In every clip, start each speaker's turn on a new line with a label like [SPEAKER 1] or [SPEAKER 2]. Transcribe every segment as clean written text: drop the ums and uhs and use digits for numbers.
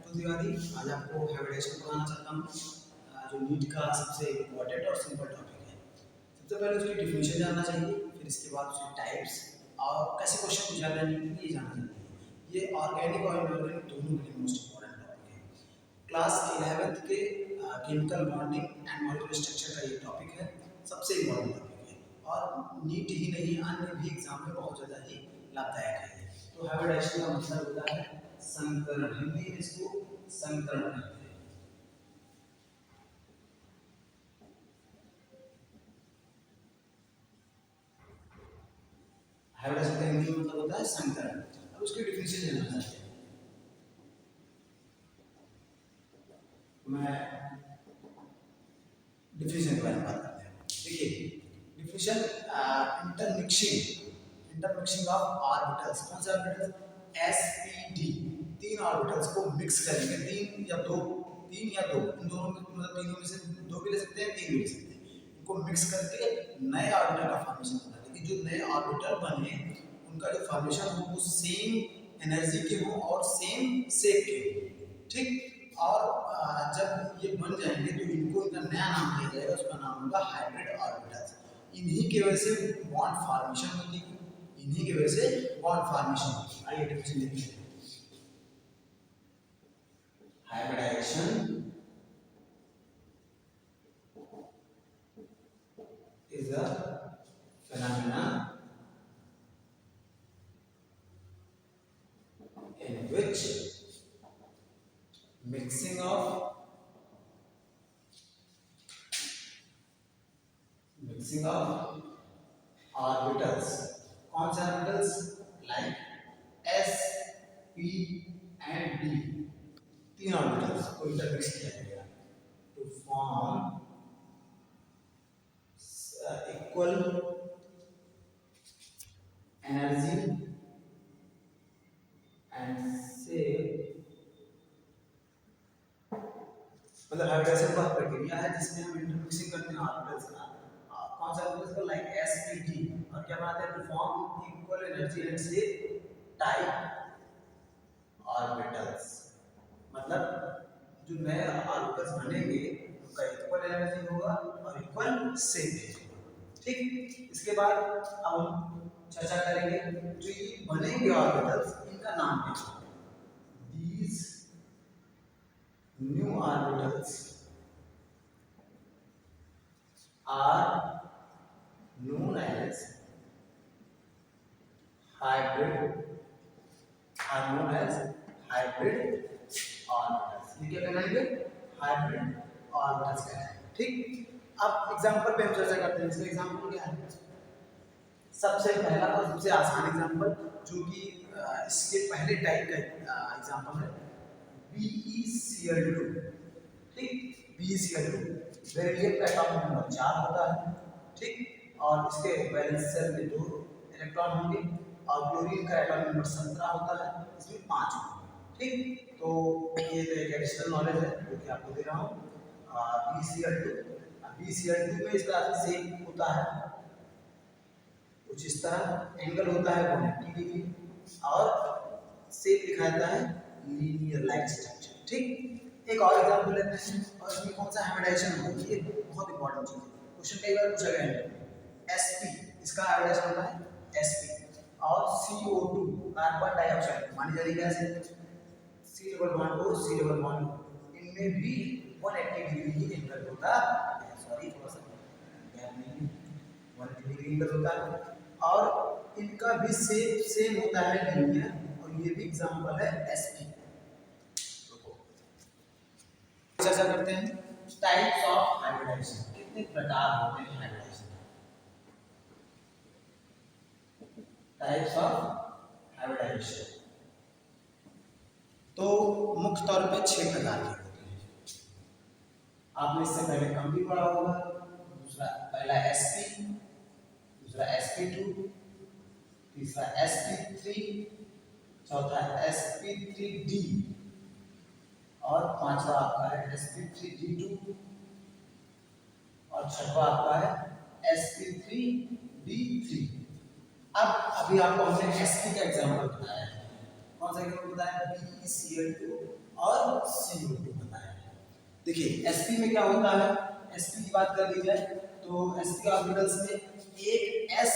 [SPEAKER 1] तिवारी आज आपको हाइब्रिडेशन पढ़ाना चाहता हूँ जो नीट का सबसे इम्पोर्टेंट और सिंपल टॉपिक है। सबसे पहले उसकी डिफिनेशन जानना चाहिए, फिर इसके बाद उसके टाइप्स और कैसे क्वेश्चन पूछा गया नीट में ये जानना चाहिए। ये ऑर्गेनिक और इनऑर्गेनिक दोनों के लिए मोस्ट इम्पोर्टेंट टॉपिक है। क्लास 11th के chemical bonding and molecular structure का ये टॉपिक है, सबसे इम्पोर्टेंट टॉपिक है और नीट ही नहीं अन्य भी एग्जाम में बहुत ज़्यादा ही लाभदायक है। तो हाइब्रिडेशन का मतलब होता है संकरण, हिंदी में इसको संकरण कहते हैं। हाइब्रिडेशन का हिंदी में मतलब होता है संकरण। अब उसकी डिफिनेशन जानना चाहिए। मैं डिफिनेशन के बारे में बात करते हैं। देखिए डिफिनेशन इंटरमिक्सिंग ऑफ ऑर्बिटल्स। कौन से ऑर्बिटल्स? sp d, तीन ऑर्बिटल्स को मिक्स करेंगे, तीन या दो, इन दोनों में मतलब तीनों में से दो भी ले सकते हैं, तीन भी ले सकते हैं। इनको मिक्स करके नए ऑर्बिटल का फॉर्मेशन होता है। लेकिन जो नए ऑर्बिटल बने उनका जो फॉर्मेशन हो वो सेम एनर्जी के हो और सेम शेप के हो, ठीक। और जब ये बन जाएंगे तो इनको इनका नया नाम दिया जाएगा, उसका नाम होगा हाइब्रिड ऑर्बिटल्स। इन्हीं की वजह से बॉन्ड फॉर्मेशन होती है, इन्हीं की वजह से बॉन्ड फॉर्मेशन होती है। आइए डिफिनेशन देखते हैं। Hybridization is a phenomena in which mixing of orbitals, कौन से orbitals? Like s, p and d, तीन ऑर्बिटल्स को इंटरमिक्स किया जाएगा to form equal energy and shape. मतलब हाइब्रिडेशन का प्रक्रिया है जिसमें हम इंटरमिक्सिंग करते हैं ऑर्बिटल्स का। कौन सा ऑर्बिटल्स को? लाइक sp d, और क्या बनाते हैं? To form equal energy and shape type orbitals. मतलब जो नए ऑर्बिटल्स बनेंगे उनका इक्वल एनर्जी होगा और इक्वल शेप होगा, ठीक। इसके बाद अब हम चर्चा करेंगे जो ये बनेंगे ऑर्बिटल्स इनका नाम क्या है। These new orbitals are known as hybrid orbitals। ये क्या कहलाएंगे? हाइब्रिड ऑर्बिटल्स कहलाएंगे, ठीक। अब एग्जांपल पे हम चर्चा करते हैं। इसका एग्जांपल क्या है? सबसे पहला और सबसे आसान एग्जांपल जो कि इसके पहले टाइप का एग्जांपल है BeCl2, ठीक। BeCl2 बेरिलियम का एटॉमिक नंबर 4 होता है, ठीक। और इसके वैलेंस शेल में 2 इलेक्ट्रॉन होंगे और क्लोरीन का एटॉमिक नंबर 17 होता है, इसमें 5 होंगे, ठीक। तो ये तो एक एडिशनल नॉलेज है जो कि आपको दे रहा हूँ। BeCl2 में इसका शेप होता है कुछ इस तरह, एंगल होता है 180 डिग्री और शेप लिखा जाता है लीनियर लाइक स्ट्रक्चर, ठीक। एक और एग्जांपल लेते हैं और इसमें कौन सा हाइब्रिडेशन होगा, ये बहुत इंपॉर्टेंट चीज है। क्वेश्चन कई बार पूछा गया है। sp, इसका हाइब्रिडेशन होता है sp और CO2 कार्बन डाइऑक्साइड, मानी जाती है कैसे? C double bond O, C double bond O, इनमें भी 180 डिग्री ही एंगल होता है। सॉरी थोड़ा सा गैप नहीं, 180 डिग्री एंगल होता है और इनका भी सेम होता है लीनियर, और ये भी एग्जांपल है sp। चर्चा करते हैं टाइप्स ऑफ हाइब्रिडेशन, कितने प्रकार होते हैं हाइब्रिडेशन। टाइप्स ऑफ हाइब्रिडेशन तो मुख्य तौर पे 6 प्रकार के होते हैं। आपने इससे पहले कम भी पढ़ा होगा। दूसरा पहला sp, दूसरा sp2, तीसरा sp3, चौथा sp3d और पांचवा आपका है sp3d2 और छठवा आपका है sp3d3। अब अभी आपको हमने sp का एग्जांपल बताया है। कौन सा एग्जांपल बताया? BeCl2 और CO2 बताया है। देखिए sp में क्या होता है, sp की बात कर ली जाए तो sp के ऑर्बिटल्स में एक s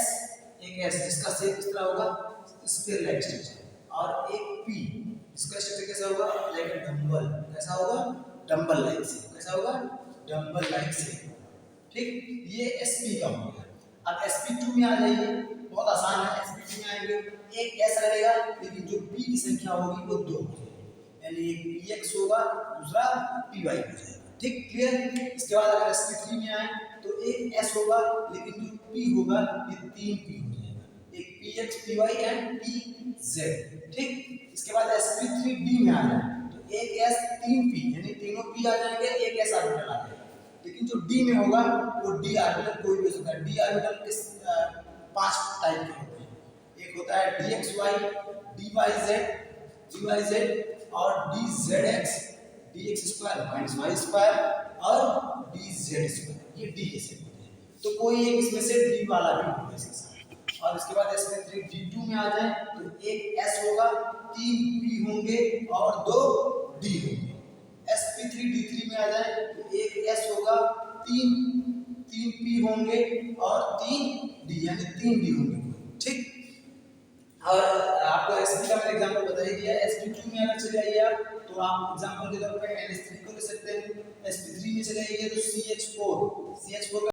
[SPEAKER 1] जिसका शेप किस तरह होगा, स्फीयर लाइक स्ट्रक्चर, और एक p इसका स्ट्रक्चर कैसा होगा, लाइक डंबल, कैसा होगा, डंबल लाइक से, कैसा होगा, डंबल लाइक से। ठीक, ये sp का हो गया। अब sp2 में आ जाइए, बहुत आसान है। sp2 में आएंगे, एक s रहेगा लेकिन जो p की संख्या होगी वो 2 हो जाएगी, यानी एक px होगा दूसरा py हो जाएगा। ठीक, क्लियर। इसके बाद अगर sp3 में आए तो एक s होगा लेकिन जो p होगा ये 3p हो जाएगा, एक px py एंड pz। ठीक, इसके बाद sp3d में आ जाए तो एक s 3p यानी तीनों p आ जाएंगे, एक s ऑर्बिटल आ जाएगा। लेकिन जो d में होगा वो d ऑर्बिटल कोई भी हो सकता है। d ऑर्बिटल किस 5 टाइप के होते हैं, एक होता है dxy, dyz और dzx, dx square minus y square और dz स्क्वायर, ये d के सेट होते हैं। तो कोई एक इसमें से d वाला भी होगा इसके साथ। और इसके बाद sp3 d2 में आ जाए तो एक s होगा, 3 p होंगे और 2 d होंगे। sp3 d3 में आ जाए तो एक s होगा, 3 p होंगे और 3 d यानी 3 d होंगे। ठीक, और आपको sp का मैंने एग्जांपल बता ही दिया है। sp2 में अगर चले आइए आप तो आप एग्जांपल के तौर पे NH3 को ले सकते हैं, sp3 में चले आइए तो CH4 का